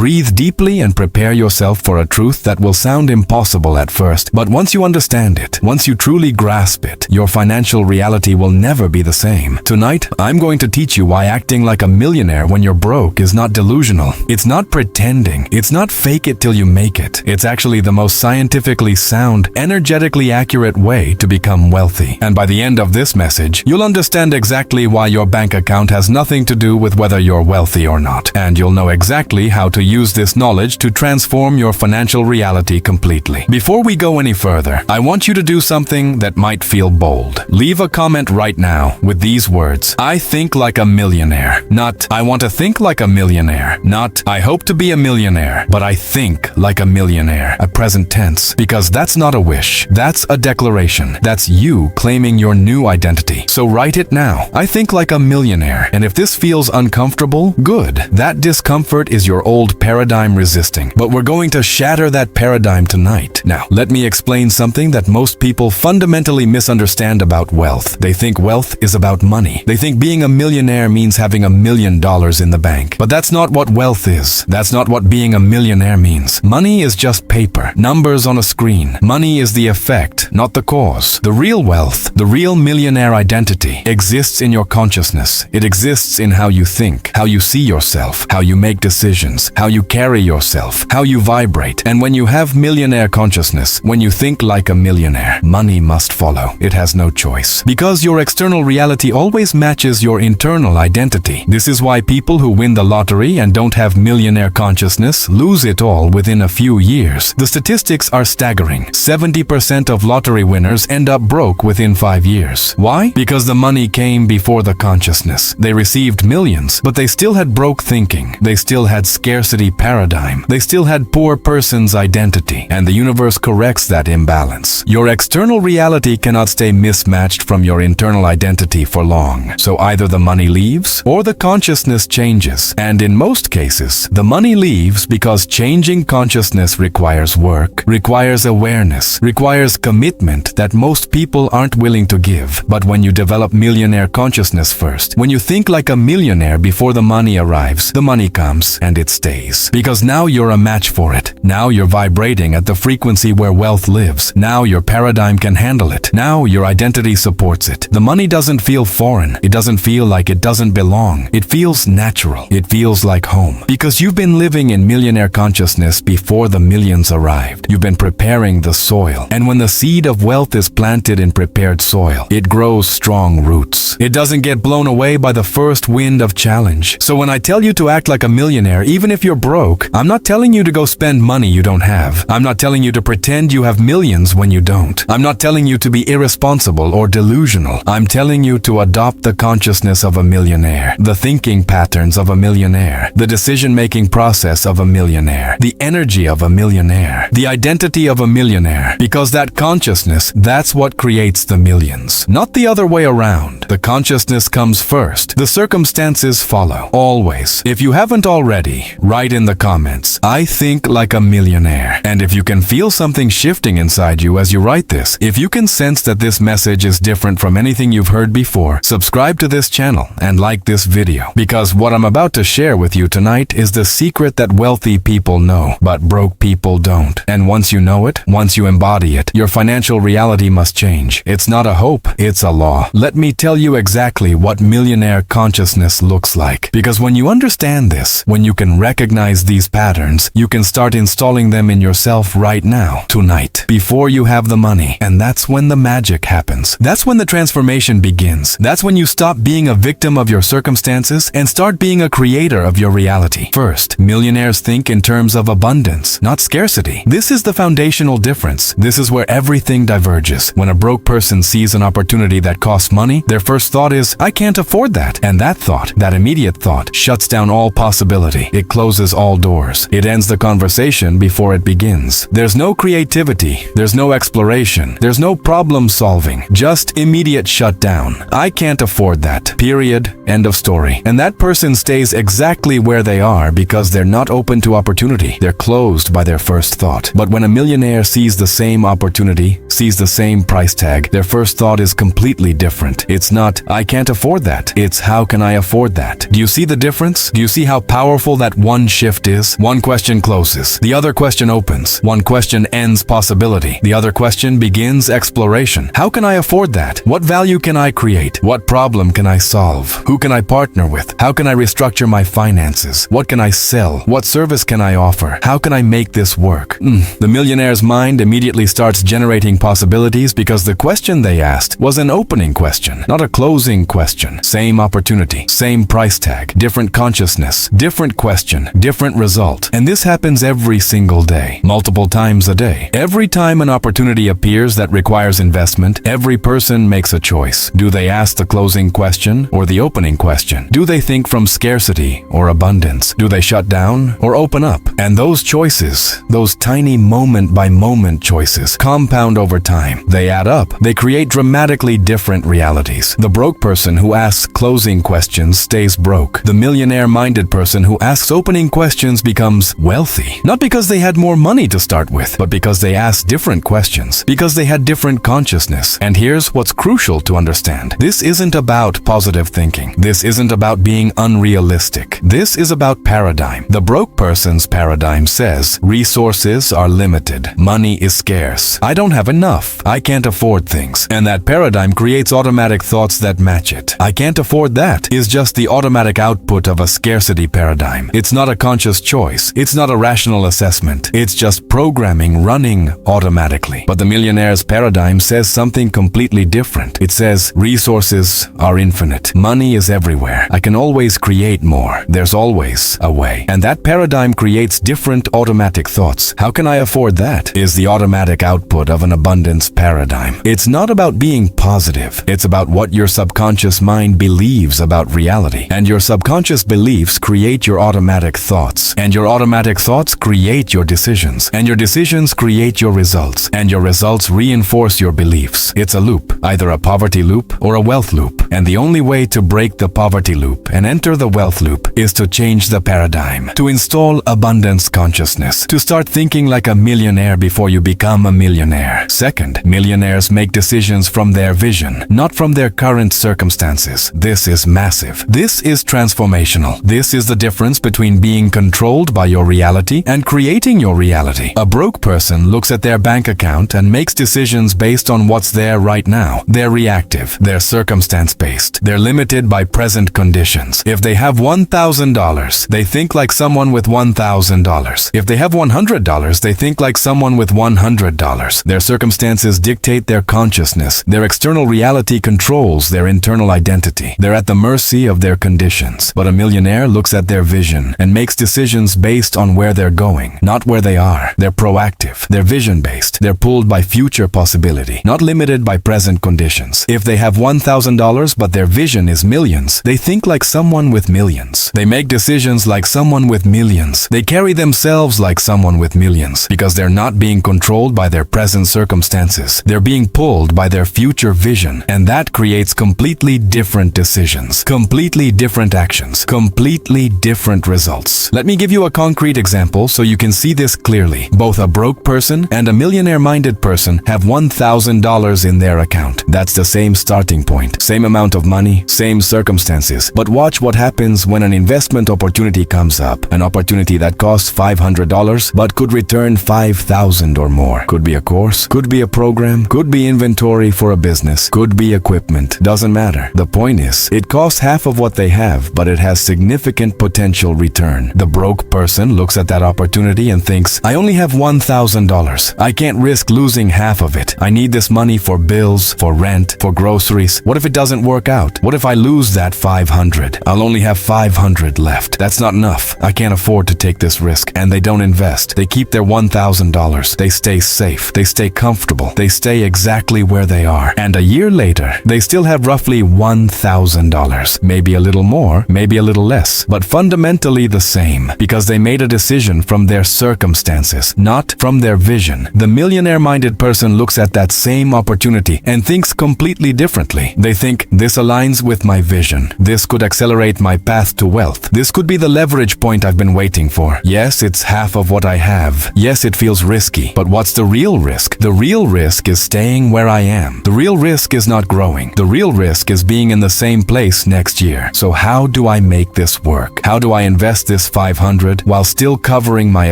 Breathe deeply and prepare yourself for a truth that will sound impossible at first, but once you understand it, once you truly grasp it, your financial reality will never be the same. Tonight, I'm going to teach you why acting like a millionaire when you're broke is not delusional. It's not pretending. It's not fake it till you make it. It's actually the most scientifically sound, energetically accurate way to become wealthy. And by the end of this message, you'll understand exactly why your bank account has nothing to do with whether you're wealthy or not. And you'll know exactly how to use this knowledge to transform your financial reality completely. Before we go any further, I want you to do something that might feel bold. Leave a comment right now with these words: I think like a millionaire. Not, I want to think like a millionaire. Not, I hope to be a millionaire, but I think like a millionaire. A present tense, because that's not a wish. That's a declaration. That's you claiming your new identity. So write it now. I think like a millionaire. And if this feels uncomfortable, good. That discomfort is your old paradigm resisting. But we're going to shatter that paradigm tonight. Now, let me explain something that most people fundamentally misunderstand about wealth. They think wealth is about money. They think being a millionaire means having $1 million in the bank. But that's not what wealth is. That's not what being a millionaire means. Money is just paper, numbers on a screen. Money is the effect, not the cause. The real wealth, the real millionaire identity, exists in your consciousness. It exists in how you think, how you see yourself, how you make decisions, how you carry yourself, how you vibrate. And when you have millionaire consciousness, when you think like a millionaire, money must follow. It has no choice. Because your external reality always matches your internal identity. This is why people who win the lottery and don't have millionaire consciousness lose it all within a few years. The statistics are staggering. 70% of lottery winners end up broke within 5 years. Why? Because the money came before the consciousness. They received millions, but they still had broke thinking. They still had scarcity paradigm. They still had poor person's identity. And the universe corrects that imbalance. Your external reality cannot stay mismatched from your internal identity for long. So either the money leaves or the consciousness changes. And in most cases, the money leaves because changing consciousness requires work, requires awareness, requires commitment that most people aren't willing to give. But when you develop millionaire consciousness first, when you think like a millionaire before the money arrives, the money comes and it stays. Because now you're a match for it. Now you're vibrating at the frequency where wealth lives. Now your paradigm can handle it. Now your identity supports it. The money doesn't feel foreign. It doesn't feel like it doesn't belong. It feels natural. It feels like home. Because you've been living in millionaire consciousness before the millions arrived. You've been preparing the soil. And when the seed of wealth is planted in prepared soil, it grows strong roots. It doesn't get blown away by the first wind of challenge. So when I tell you to act like a millionaire, even if you're broke, I'm not telling you to go spend money you don't have. I'm not telling you to pretend you have millions when you don't. I'm not telling you to be irresponsible or delusional. I'm telling you to adopt the consciousness of a millionaire, the thinking patterns of a millionaire, the decision-making process of a millionaire, the energy of a millionaire, the identity of a millionaire. Because that consciousness, that's what creates the millions. Not the other way around. The consciousness comes first. The circumstances follow. Always. If you haven't already, write in the comments, I think like a millionaire. And if you can feel something shifting inside you as you write this, if you can sense that this message is different from anything you've heard before, subscribe to this channel and like this video. Because what I'm about to share with you tonight is the secret that wealthy people know, but broke people don't. And once you know it, once you embody it, your financial reality must change. It's not a hope, it's a law. Let me tell you exactly what millionaire consciousness looks like. Because when you understand this, when you can recognize these patterns, you can start installing them in yourself right now, tonight, before you have the money. And that's when the magic happens. That's when the transformation begins. That's when you stop being a victim of your circumstances and start being a creator of your reality. First, millionaires think in terms of abundance, not scarcity. This is the foundational difference. This is where everything diverges. When a broke person sees an opportunity that costs money, their first thought is, I can't afford that. And that thought, that immediate thought, shuts down all possibility. It closes all doors. It ends the conversation before it begins. There's no creativity. There's no exploration. There's no problem solving. Just immediate shutdown. I can't afford that. Period. End of story. And that person stays exactly where they are because they're not open to opportunity. They're closed by their first thought. But when a millionaire sees the same opportunity, sees the same price tag, their first thought is completely different. It's not, I can't afford that. It's, how can I afford that? Do you see the difference? Do you see how powerful that one shift is? One question closes. The other question opens. One question ends possibility. The other question begins exploration. How can I afford that? What value can I create? What problem can I solve? Who can I partner with? How can I restructure my finances? What can I sell? What service can I offer? How can I make this work? The millionaire's mind immediately starts generating possibilities because the question they asked was an opening question, not a closing question. Same opportunity, same price tag, different consciousness, different question, different result. And this happens every single day, multiple times a day. Every time an opportunity appears that requires investment, every person makes a choice. Do they ask the closing question or the opening question? Do they think from scarcity or abundance? Do they shut down or open up? And those choices, those tiny moment-by-moment choices, compound over time. They add up. They create dramatically different realities. The broke person who asks closing questions stays broke. The millionaire-minded person who asks opening questions becomes wealthy. Not because they had more money to start with, but because they asked different questions, because they had different consciousness. And here's what's crucial to understand. This isn't about positive thinking. This isn't about being unrealistic. This is about paradigm. The broke person's paradigm says, resources are limited. Money is scarce. I don't have enough. I can't afford things. And that paradigm creates automatic thoughts that match it. I can't afford that is just the automatic output of a scarcity paradigm. It's not a conscious choice. It's not a rational assessment. It's just programming running automatically. But the millionaire's paradigm says something completely different. It says, resources are infinite. Money is everywhere. I can always create more. There's always a way. And that paradigm creates different automatic thoughts. How can I afford that? Is the automatic output of an abundance paradigm. It's not about being positive. It's about what your subconscious mind believes about reality. And your subconscious beliefs create your automatic thoughts. And your automatic thoughts create your decisions. And your decisions create your results. And your results reinforce your beliefs. It's a loop, either a poverty loop or a wealth loop. And the only way to break the poverty loop and enter the wealth loop is to change the paradigm, to install abundance consciousness, to start thinking like a millionaire before you become a millionaire. Second, millionaires make decisions from their vision, not from their current circumstances. This is massive. This is transformational. This is the difference between being controlled by your reality and creating your reality. A broke person looks at their bank account and makes decisions based on what's there right now. They're reactive. They're circumstance-based. They're limited by present conditions. If they have $1,000, they think like someone with $1,000. If they have $100, they think like someone with $100. Their circumstances dictate their consciousness. Their external reality controls their internal identity. They're at the mercy of their conditions. But a millionaire looks at their vision and makes decisions based on where they're going, not where they are. They're proactive. They're vision-based. They're pulled by future possibility, not limited by present conditions. If they have $1,000 but their vision is millions, they think like someone with millions. They make decisions like someone with millions. They carry themselves like someone with millions because they're not being controlled by their present circumstances. They're being pulled by their future vision, and that creates completely different decisions, completely different actions, completely different results. Let me give you a concrete example so you can see this clearly. Both a broke person and a millionaire-minded person have $1,000 in their account. That's the same starting point, same amount of money, same circumstances. But watch what happens when an investment opportunity comes up, an opportunity that costs $500 but could return $5,000 or more. Could be a course, could be a program, could be inventory for a business, could be equipment. Doesn't matter. The point is, it costs half of what they have, but it has significant potential return. The broke person looks at that opportunity and thinks, I only have $1,000. I can't risk losing half of it. I need this money for bills, for rent, for groceries. What if it doesn't work out? What if I lose that $500? I'll only have $500 left. That's not enough. I can't afford to take this risk. And they don't invest. They keep their $1,000. They stay safe. They stay comfortable. They stay exactly where they are. And a year later, they still have roughly $1,000. Maybe a little more, maybe a little less, but fundamentally the same, because they made a decision from their circumstances, not from their vision. The millionaire-minded person looks at that same opportunity and thinks completely differently. They think, this aligns with my vision. This could accelerate my path to wealth. This could be the leverage point I've been waiting for. Yes, it's half of what I have. Yes, it feels risky, but what's the real risk? The real real risk is staying where I am. The real risk is not growing. The real risk is being in the same place next year. So how do I make this work? How do I invest this $500 while still covering my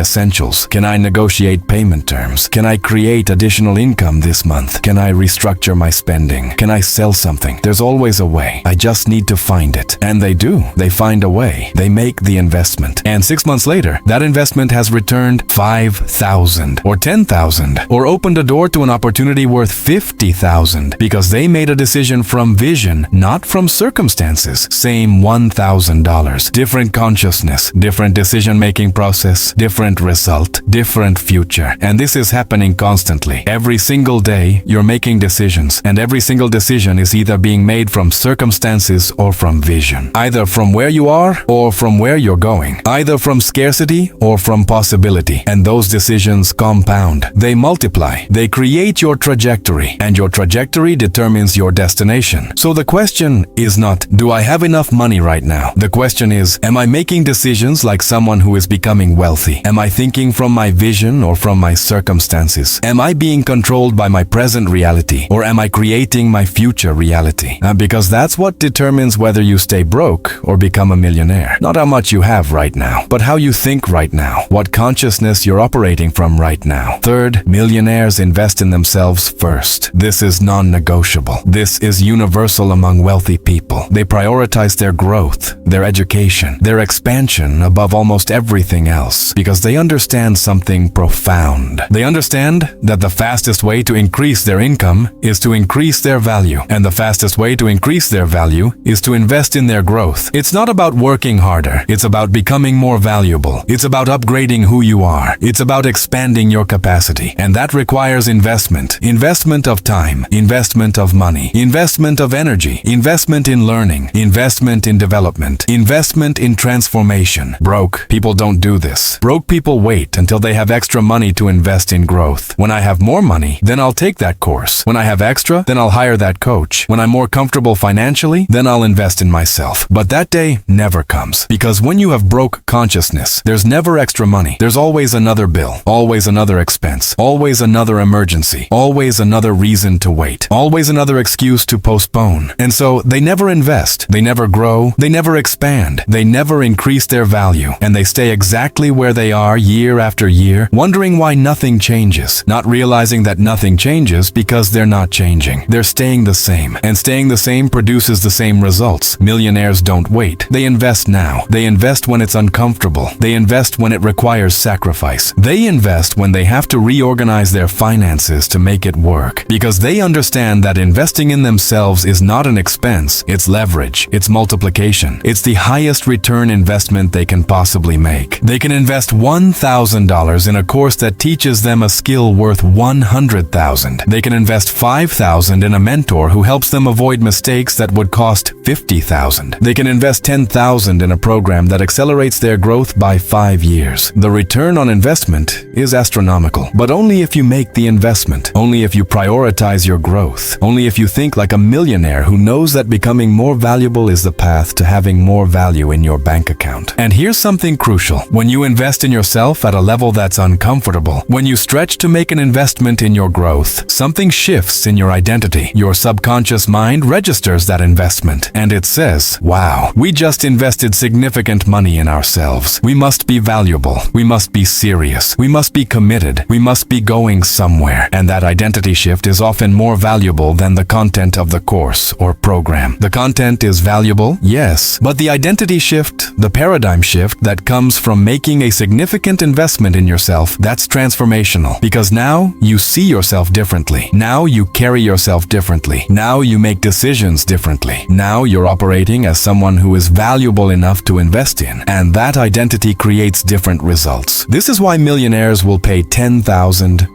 essentials? Can I negotiate payment terms? Can I create additional income this month? Can I restructure my spending? Can I sell something? There's always a way. I just need to find it. And they do. They find a way. They make the investment. And 6 months later, that investment has returned $5,000 or $10,000 or opened a door to an opportunity worth $50,000 because they made a decision from vision, not from circumstances. Same $1,000. Different consciousness, different decision-making process, different result, different future. And this is happening constantly. Every single day, you're making decisions, and every single decision is either being made from circumstances or from vision. Either from where you are or from where you're going. Either from scarcity or from possibility. And those decisions compound. They multiply. They create your trajectory, and your trajectory determines your destination. So the question is not, do I have enough money right now? The question is, am I making decisions like someone who is becoming wealthy? Am I thinking from my vision or from my circumstances? Am I being controlled by my present reality, or am I creating my future reality? Because that's what determines whether you stay broke or become a millionaire. Not how much you have right now, but how you think right now. What consciousness you're operating from right now. Third, millionaires invest in themselves first. This is non-negotiable. This is universal among wealthy people. They prioritize their growth, their education, their expansion above almost everything else because they understand something profound. They understand that the fastest way to increase their income is to increase their value, and the fastest way to increase their value is to invest in their growth. It's not about working harder. It's about becoming more valuable. It's about upgrading who you are. It's about expanding your capacity, and that requires investment. Investment of time, investment of money, investment of energy, investment in learning, investment in development, investment in transformation. Broke people don't do this. Broke people wait until they have extra money to invest in growth. When I have more money, then I'll take that course. When I have extra, then I'll hire that coach. When I'm more comfortable financially, then I'll invest in myself. But that day never comes, because when you have broke consciousness, there's never extra money. There's always another bill, always another expense, always another emergency, always another reason to wait, always another excuse to postpone. And so they never invest, they never grow, they never expand, they never increase their value, and they stay exactly where they are year after year, wondering why nothing changes, not realizing that nothing changes because they're not changing. They're staying the same, and staying the same produces the same results. Millionaires don't wait. They invest now. They invest when it's uncomfortable. They invest when it requires sacrifice. They invest when they have to reorganize their finances to make it work, because they understand that investing in themselves is not an expense, it's leverage, it's multiplication. It's the highest return investment they can possibly make. They can invest $1,000 in a course that teaches them a skill worth $100,000. They can invest $5,000 in a mentor who helps them avoid mistakes that would cost $50,000. They can invest $10,000 in a program that accelerates their growth by 5 years. The return on investment is astronomical, but only if you make the investment, only if you prioritize your growth, only if you think like a millionaire who knows that becoming more valuable is the path to having more value in your bank account. And here's something crucial. When you invest in yourself at a level that's uncomfortable, when you stretch to make an investment in your growth, something shifts in your identity. Your subconscious mind registers that investment, and it says, wow, we just invested significant money in ourselves. We must be valuable. We must be serious. We must be committed. We must be going somewhere. And that identity shift is often more valuable than the content of the course or program. The content is valuable, yes, but the identity shift, the paradigm shift that comes from making a significant investment in yourself, that's transformational, because now you see yourself differently. Now you carry yourself differently. Now you make decisions differently. Now you're operating as someone who is valuable enough to invest in, and that identity creates different results. This is why millionaires will pay $10,000,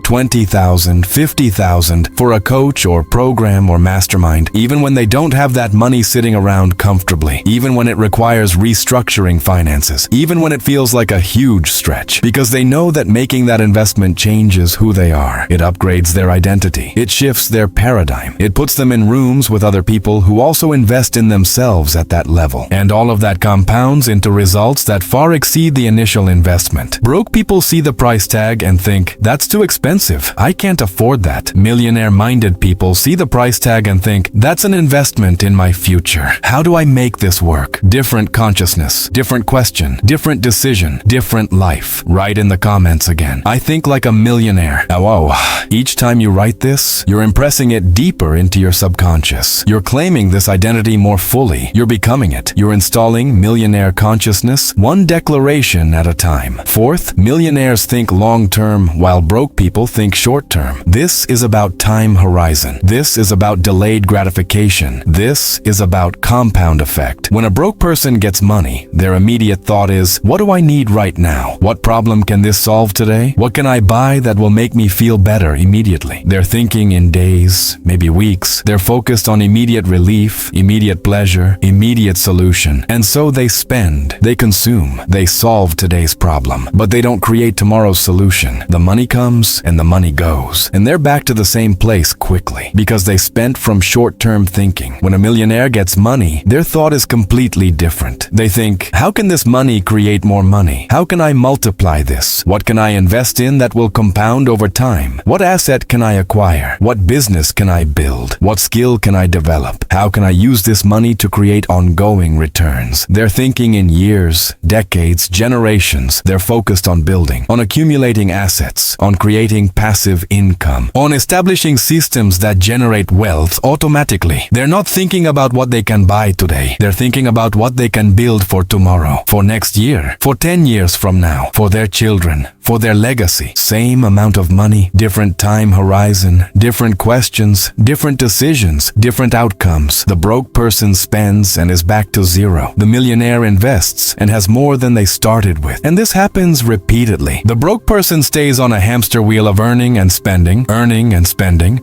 $20,000, $50,000 for a coach or program or mastermind, even when they don't have that money sitting around comfortably, even when it requires restructuring finances, even when it feels like a huge stretch, because they know that making that investment changes who they are. It upgrades their identity. It shifts their paradigm. It puts them in rooms with other people who also invest in themselves at that level. And all of that compounds into results that far exceed the initial investment. Broke people see the price tag and think, that's too expensive. I can't afford that. Millionaire-minded people see the price tag and think, that's an investment in my future. How do I make this work? Different consciousness, different question, different decision, different life. Write in the comments again. I think like a millionaire. Whoa. Each time you write this, you're impressing it deeper into your subconscious. You're claiming this identity more fully. You're becoming it. You're installing millionaire consciousness one declaration at a time. Fourth, millionaires think long-term while broke people think short-term. This is about time horizon. This is about delayed gratification. This is about compound effect. When a broke person gets money, their immediate thought is, what do I need right now? What problem can this solve today? What can I buy that will make me feel better immediately? They're thinking in days, maybe weeks. They're focused on immediate relief, immediate pleasure, immediate solution. And so they spend, they consume, they solve today's problem. But they don't create tomorrow's solution. The money comes and the money goes. And they're back to the same place quickly because they spent from short-term thinking. When a millionaire gets money, their thought is completely different. They think, how can this money create more money? How can I multiply this? What can I invest in that will compound over time? What asset can I acquire? What business can I build? What skill can I develop? How can I use this money to create ongoing returns? They're thinking in years, decades, generations. They're focused on building, on accumulating assets, on creating passive income, on establishing systems that generate wealth automatically. They're not thinking about what they can buy today. They're thinking about what they can build for tomorrow, for next year, for 10 years from now, for their children, for their legacy. Same amount of money, different time horizon, different questions, different decisions, different outcomes. The broke person spends and is back to zero. The millionaire invests and has more than they started with. And this happens repeatedly. The broke person stays on a hamster wheel of earning and spending,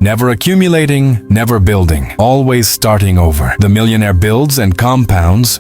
never accumulating, never building, always starting over. The millionaire builds and compounds,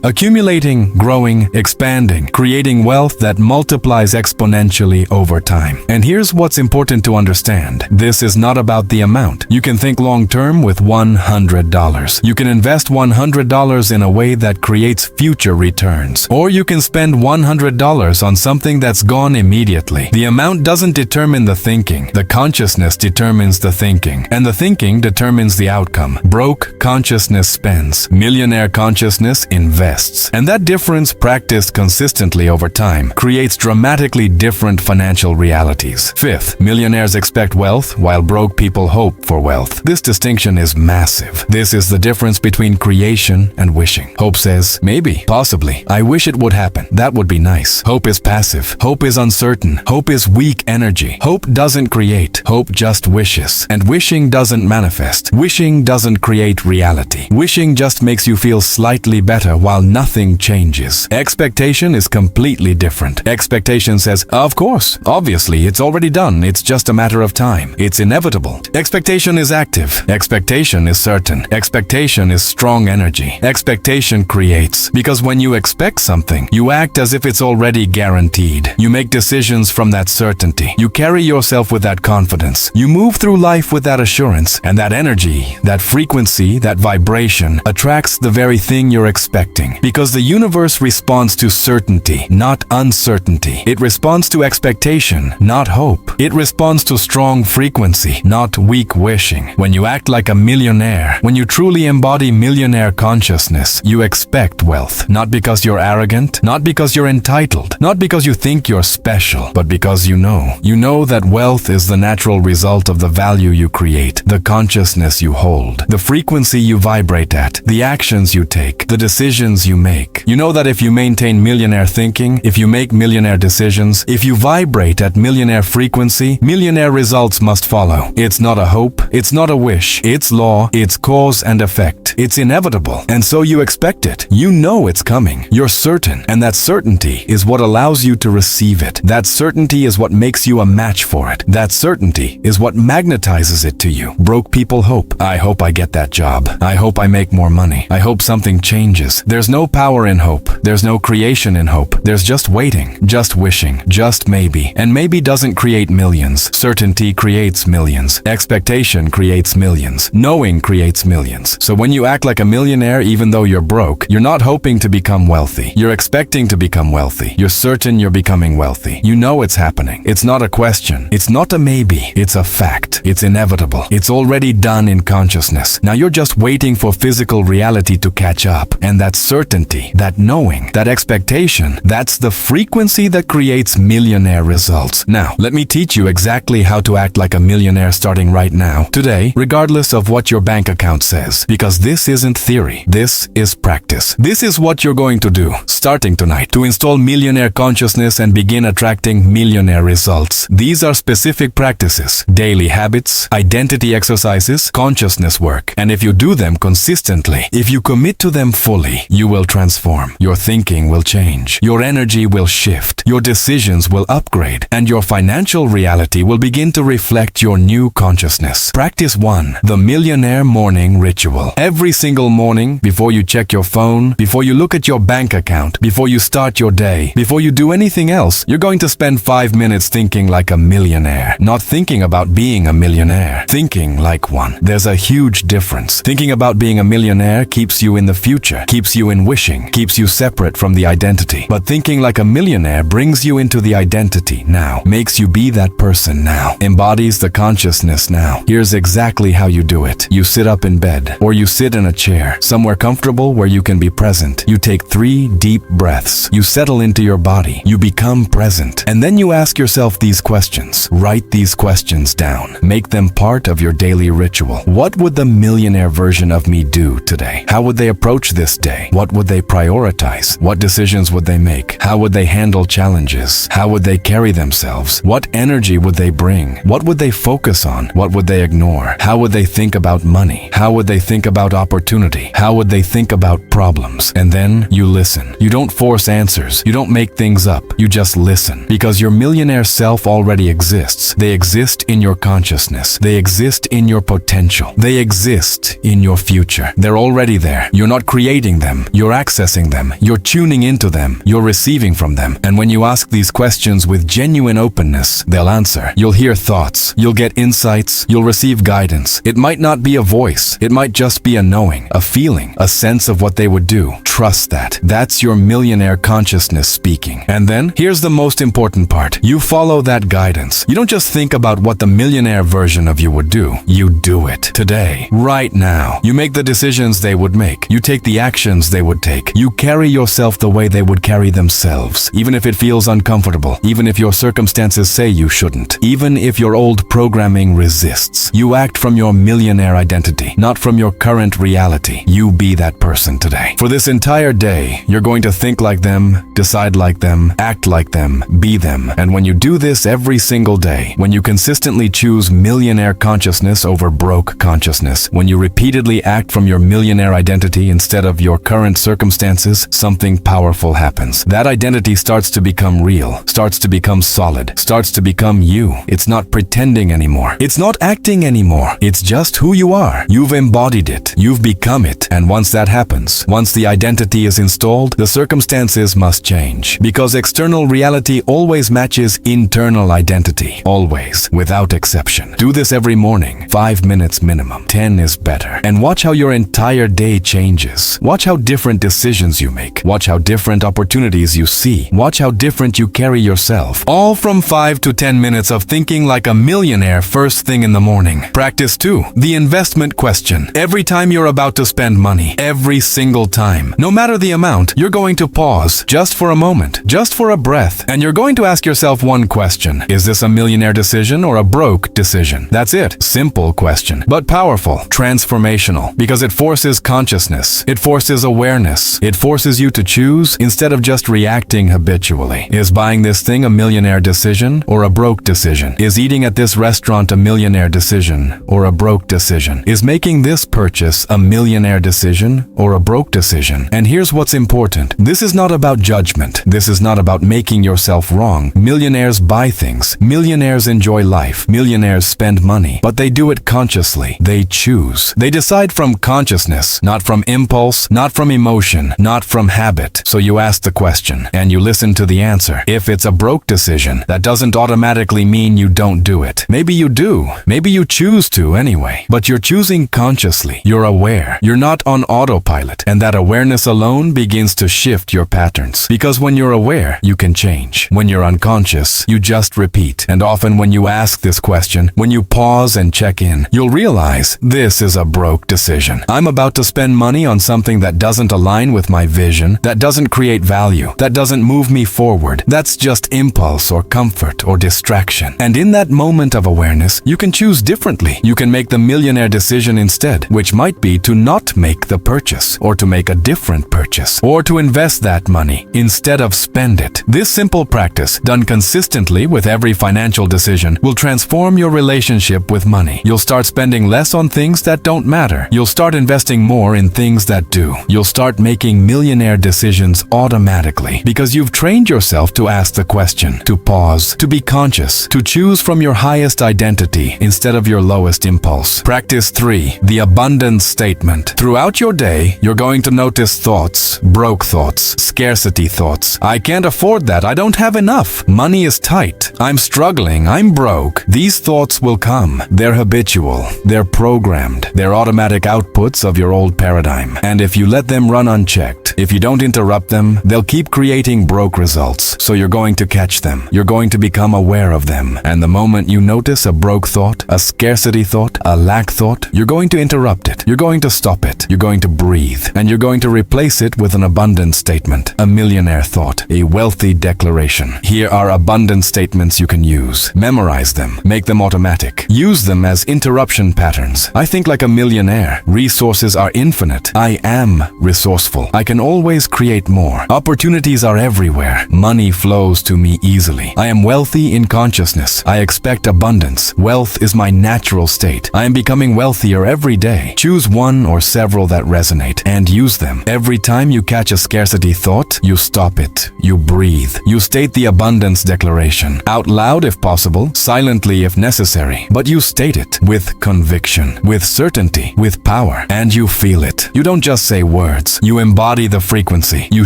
accumulating, growing, expanding, creating wealth that multiplies exponentially over time. And here's what's important to understand. This is not about the amount. You can think long-term with $100. You can invest $100 in a way that creates future returns. Or you can spend $100 on something that's gone immediately. The amount doesn't determine the thinking. The consciousness determines the thinking. And the thinking determines the outcome. Broke consciousness spends. Millionaire consciousness invests. And that difference, practiced consistently over time, creates dramatically different financial realities. Fifth, millionaires expect wealth while broke people hope for wealth. This distinction is massive. This is the difference between creation and wishing. Hope says, maybe, possibly, I wish it would happen. That would be nice. Hope is passive. Hope is uncertain. Hope is weak energy. Hope doesn't create. Hope just wishes. And wishing doesn't manifest. Wishing doesn't create reality. Wishing just makes you feel slightly better while nothing changes. Expectation is completely different. Expectation says, of course, obviously, it's already done. It's just a matter of time. It's inevitable. Expectation is active. Expectation is certain. Expectation is strong energy. Expectation creates. Because when you expect something, you act as if it's already guaranteed. You make decisions from that certainty. You carry yourself with that confidence. You move through life with that assurance. And that energy, that frequency, that vibration attracts the very thing you're expecting. Because the universe responds to certainty, not uncertainty. It responds to expectation, not hope. It responds to strong frequency, not weak wishing. When you act like a millionaire, when you truly embody millionaire consciousness, you expect wealth. Not because you're arrogant, not because you're entitled, not because you think you're special, but because you know. You know that wealth is the natural result of the value you create, the consciousness you hold, the frequency you vibrate at, the actions you take, the decisions you make. You know that if you maintain millionaire thinking, if you make millionaire decisions, if you vibrate at millionaire frequency, millionaire results must follow. It's not a hope, it's not a wish, it's law, it's cause and effect. It's inevitable, and so you expect it. You know it's coming. You're certain, and that certainty is what allows you to receive it. That certainty is what makes you a match for it. That certainty is what magnetizes it to you. Broke people hope. I hope I get that job. I hope I make more money. I hope something changes. There's no power in hope. There's no creation in hope. There's just waiting. Just just wishing, just maybe. And maybe doesn't create millions. Certainty creates millions. Expectation creates millions. Knowing creates millions. So when you act like a millionaire even though you're broke, you're not hoping to become wealthy. You're expecting to become wealthy. You're certain you're becoming wealthy. You know it's happening. It's not a question. It's not a maybe. It's a fact. It's inevitable. It's already done in consciousness. Now you're just waiting for physical reality to catch up. And that certainty, that knowing, that expectation, that's the frequency that creates millionaire results. Now, let me teach you exactly how to act like a millionaire starting right now, today, regardless of what your bank account says. Because this isn't theory. This is practice. This is what you're going to do, starting tonight, to install millionaire consciousness and begin attracting millionaire results. These are specific practices, daily habits, identity exercises, consciousness work. And if you do them consistently, if you commit to them fully, you will transform. Your thinking will change. Your energy will shift. Your decisions will upgrade. And your financial reality will begin to reflect your new consciousness. Practice 1. The Millionaire Morning Ritual. Every single morning, before you check your phone, before you look at your bank account, before you start your day, before you do anything else, you're going to spend 5 minutes thinking like a millionaire. Not thinking about being a millionaire. Thinking like one. There's a huge difference. Thinking about being a millionaire keeps you in the future, keeps you in wishing, keeps you separate from the identity. But thinking like a millionaire brings you into the identity now, makes you be that person now, embodies the consciousness now. Here's exactly how you do it. You sit up in bed, or you sit in a chair, somewhere comfortable where you can be present. You take 3 deep breaths. You settle into your body. You become present. And then you ask yourself these questions. Write these questions down. Make them part of your daily ritual. What would the millionaire version of me do today? How would they approach this day? What would they prioritize? What decisions would they make? How would they handle challenges? How would they carry themselves? What energy would they bring? What would they focus on? What would they ignore? How would they think about money? How would they think about opportunity? How would they think about problems? And then you listen. You don't force answers. You don't make things up. You just listen. Because your millionaire self already exists. They exist in your consciousness. They exist in your potential. They exist in your future. They're already there. You're not creating them. You're accessing them. You're tuning into them. You're receiving from them. And when you ask these questions with genuine openness, they'll answer. You'll hear thoughts. You'll get insights. You'll receive guidance. It might not be a voice. It might just be a knowing, a feeling, a sense of what they would do. Trust that. That's your millionaire consciousness speaking. And then, here's the most important part. You follow that guidance. You don't just think about what the millionaire version of you would do. You do it. Today. Right now. You make the decisions they would make. You take the actions they would take. You carry yourself the way they would carry themselves. Even if it feels uncomfortable. Even if your circumstances say you shouldn't. Even if your old programming resists. You act from your millionaire identity, not from your current reality. You be that person today. For this entire day, you're going to think like them, decide like them, act like them, be them. And when you do this every single day, when you consistently choose millionaire consciousness over broke consciousness, when you repeatedly act from your millionaire identity instead of your current circumstances, something powerful happens. That identity starts to become real, starts to become solid, starts to become you. It's not pretending anymore. It's not acting anymore. It's just who you are. You've embodied it. You've become it. And once that happens, once the identity is installed, the circumstances must change. Because external reality always matches internal identity. Always. Without exception. Do this every morning. 5 minutes minimum. 10 is better. And watch how your entire day changes. Watch how different decisions you make. Watch how different opportunities you see. Watch how different you carry yourself. All from 5 to 10 minutes of thinking like a millionaire first thing in the morning. Practice 2. The investment question. Every time you're about to spend money, every single time, no matter the amount, you're going to pause just for a moment, just for a breath, and you're going to ask yourself one question. Is this a millionaire decision or a broke decision? That's it. Simple question, but powerful, transformational, because it forces consciousness. It forces awareness. It forces you to choose instead of just reacting habitually. Is buying this thing a millionaire decision or a broke decision? Is eating at this restaurant a millionaire decision or a broke decision? Is making this purchase a millionaire decision or a broke decision? And here's what's important. This is not about judgment. This is not about making yourself wrong. Millionaires buy things. Millionaires enjoy life. Millionaires spend money. But they do it consciously. They choose. They decide from consciousness, not from impulse, not from emotion, not from habit. So you ask the question, and you listen to the the answer. If it's a broke decision, that doesn't automatically mean you don't do it. Maybe you do. Maybe you choose to anyway. But you're choosing consciously. You're aware. You're not on autopilot. And that awareness alone begins to shift your patterns. Because when you're aware, you can change. When you're unconscious, you just repeat. And often when you ask this question, when you pause and check in, you'll realize this is a broke decision. I'm about to spend money on something that doesn't align with my vision, that doesn't create value, that doesn't move me forward. That's just impulse or comfort or distraction. And in that moment of awareness, you can choose differently. You can make the millionaire decision instead, which might be to not make the purchase, or to make a different purchase, or to invest that money instead of spend it. This simple practice, done consistently with every financial decision, will transform your relationship with money. You'll start spending less on things that don't matter. You'll start investing more in things that do. You'll start making millionaire decisions automatically because you've trained yourself to ask the question, to pause, to be conscious, to choose from your highest identity instead of your lowest impulse. Practice 3. The abundance statement. Throughout your day, you're going to notice thoughts, broke thoughts, scarcity thoughts. I can't afford that. I don't have enough. Money is tight. I'm struggling. I'm broke. These thoughts will come. They're habitual. They're programmed. They're automatic outputs of your old paradigm. And if you let them run unchecked, if you don't interrupt them, they'll keep creating broke results. So you're going to catch them. You're going to become aware of them. And the moment you notice a broke thought, a scarcity thought, a lack thought, you're going to interrupt it. You're going to stop it. You're going to breathe. And you're going to replace it with an abundance statement, a millionaire thought, a wealthy declaration. Here are abundance statements you can use. Memorize them. Make them automatic. Use them as interruption patterns. I think like a millionaire. Resources are infinite. I am resourceful. I can always create more. Opportunities are everywhere. Money flows to me easily. I am wealthy in consciousness. I expect abundance. Wealth is my natural state. I am becoming wealthier every day. Choose one or several that resonate and use them. Every time you catch a scarcity thought, you stop it. You breathe. You state the abundance declaration. Out loud if possible, silently if necessary. But you state it with conviction, with certainty, with power, and you feel it. You don't just say words. You embody the frequency. You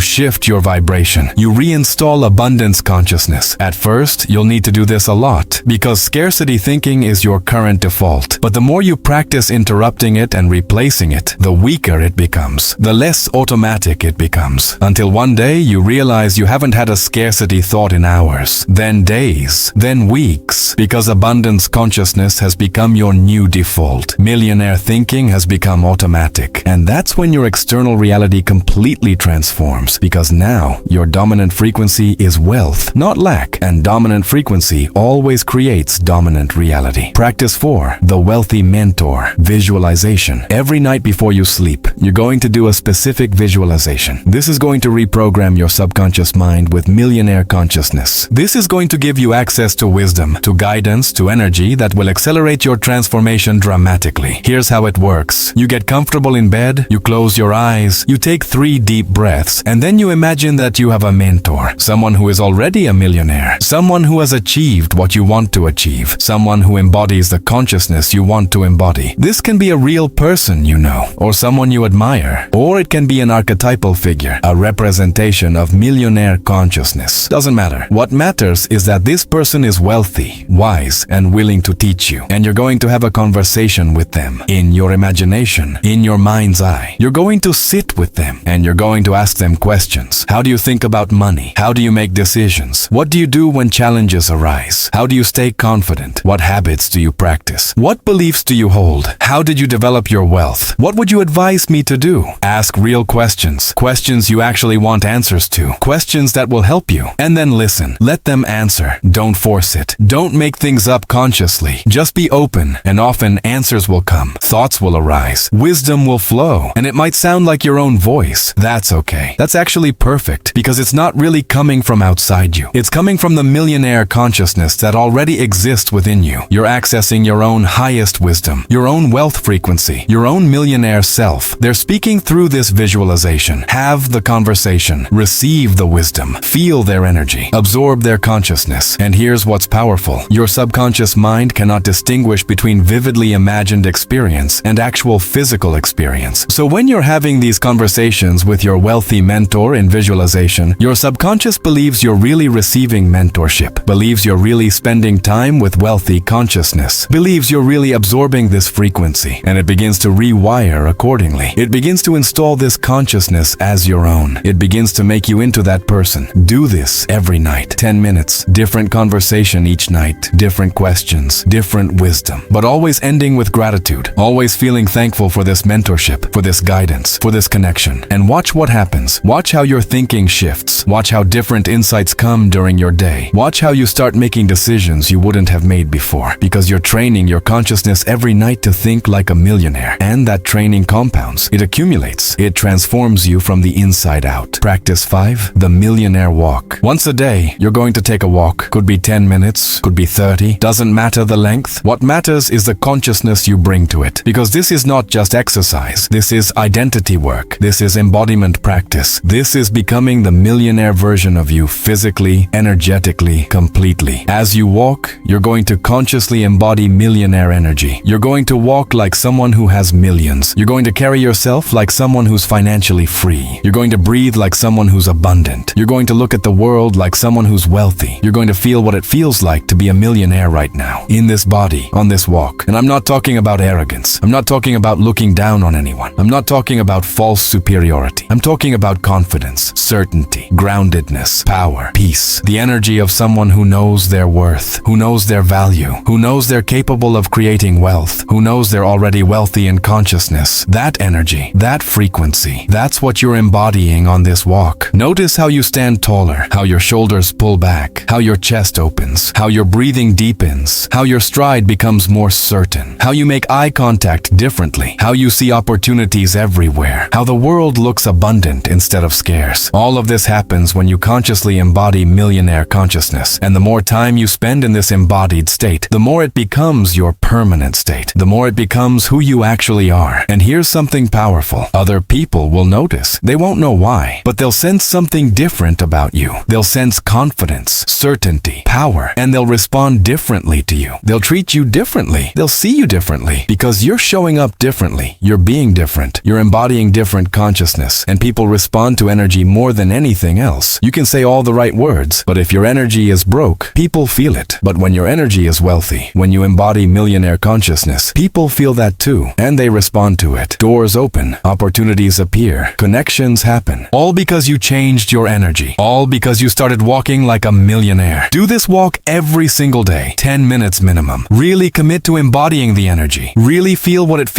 shift your vibration. You reinstall abundance consciousness. At first, you'll need to do this a lot because scarcity thinking is your current default. But the more you practice interrupting it and replacing it, the weaker it becomes, the less automatic it becomes, until one day you realize you haven't had a scarcity thought in hours, then days, then weeks, because abundance consciousness has become your new default. Millionaire thinking has become automatic, and that's when your external reality completely transforms, because now your dominant frequency is wealth, not lack, and dominant frequency always creates dominant reality. Practice 4. The wealthy mentor. Visualization. Every night before you sleep, you're going to do a specific visualization. This is going to reprogram your subconscious mind with millionaire consciousness. This is going to give you access to wisdom, to guidance, to energy that will accelerate your transformation dramatically. Here's how it works. You get comfortable in bed, you close your eyes, you take 3 deep breaths, and then you imagine that you have a mentor, someone who is already a millionaire, someone who has achieved what you want to achieve, someone who embodies the consciousness you want to embody. This can be a real person you know, or someone you admire, or it can be an archetypal figure, a representation of millionaire consciousness. Doesn't matter. What matters is that this person is wealthy, wise, and willing to teach you, and you're going to have a conversation with them in your imagination, in your mind's eye. You're going to sit with them, and you're going to ask them questions. How do you think about money? How do you make decisions? What do you do when challenges arise? How do you stay confident? What habits do you practice? What beliefs do you hold? How did you develop your wealth? What would you advise me to do? Ask real questions. Questions you actually want answers to. Questions that will help you. And then listen. Let them answer. Don't force it. Don't make things up consciously. Just be open, and often answers will come. Thoughts will arise. Wisdom will flow. And it might sound like your own voice. That's okay. That's actually perfect, because it's not really coming from outside you. It's coming from the millionaire consciousness that already exists within you. You're accessing your own highest wisdom, your own wealth frequency, your own millionaire self. They're speaking through this visualization. Have the conversation. Receive the wisdom. Feel their energy. Absorb their consciousness. And here's what's powerful. Your subconscious mind cannot distinguish between vividly imagined experience and actual physical experience. So when you're having these conversations with your wealthy mentor in visualization, your subconscious believes you're really receiving mentorship, believes you're really spending time with wealthy consciousness, believes you're really absorbing this frequency, and it begins to rewire accordingly. It begins to install this consciousness as your own. It begins to make you into that person. Do this every night. 10 minutes, different conversation each night, different questions, different wisdom, but always ending with gratitude, always feeling thankful for this mentorship, for this guidance, for this connection. And watch what happens. Watch how your thinking shifts. Watch how different insights come during your day. Watch how you start making decisions you wouldn't have made before, because you're training your consciousness every night to think like a millionaire. And that training compounds. It accumulates. It transforms you from the inside out. Practice 5, the millionaire walk. Once a day, you're going to take a walk. Could be 10 minutes, could be 30. Doesn't matter the length. What matters is the consciousness you bring to it. Because this is not just exercise. This is identity work. This is embodiment practice. This is becoming the millionaire version of you physically, energetically, completely. As you walk, you're going to consciously embody millionaire energy. You're going to walk like someone who has millions. You're going to carry yourself like someone who's financially free. You're going to breathe like someone who's abundant. You're going to look at the world like someone who's wealthy. You're going to feel what it feels like to be a millionaire right now, in this body, on this walk. And I'm not talking about arrogance. I'm not talking about looking down on anyone. I'm not talking about false superiority. I'm talking about confidence, certainty, groundedness, power, peace, the energy of someone who knows their worth, who knows their value, who knows they're capable of creating wealth, who knows they're already wealthy in consciousness. That energy, that frequency, that's what you're embodying on this walk. Notice how you stand taller, how your shoulders pull back, how your chest opens, how your breathing deepens, how your stride becomes more certain, how you make eye contact differently, how you see opportunities everywhere, how the world looks abundant instead of scarce. All of this happens when you consciously embody millionaire consciousness. And the more time you spend in this embodied state, the more it becomes your permanent state, the more it becomes who you actually are. And here's something powerful. Other people will notice. They won't know why, but they'll sense something different about you. They'll sense confidence, certainty, power, and they'll respond differently to you. They'll treat you differently. They'll see you differently because you're showing up differently. You're being different. You're embodying different consciousness, and people respond to energy more than anything else. You can say all the right words, but if your energy is broke, people feel it. But when your energy is wealthy, when you embody millionaire consciousness, people feel that too, and they respond to it. Doors open, opportunities appear, connections happen. All because you changed your energy. All because you started walking like a millionaire. Do this walk every single day, 10 minutes minimum. Really commit to embodying the energy. Really feel what it feels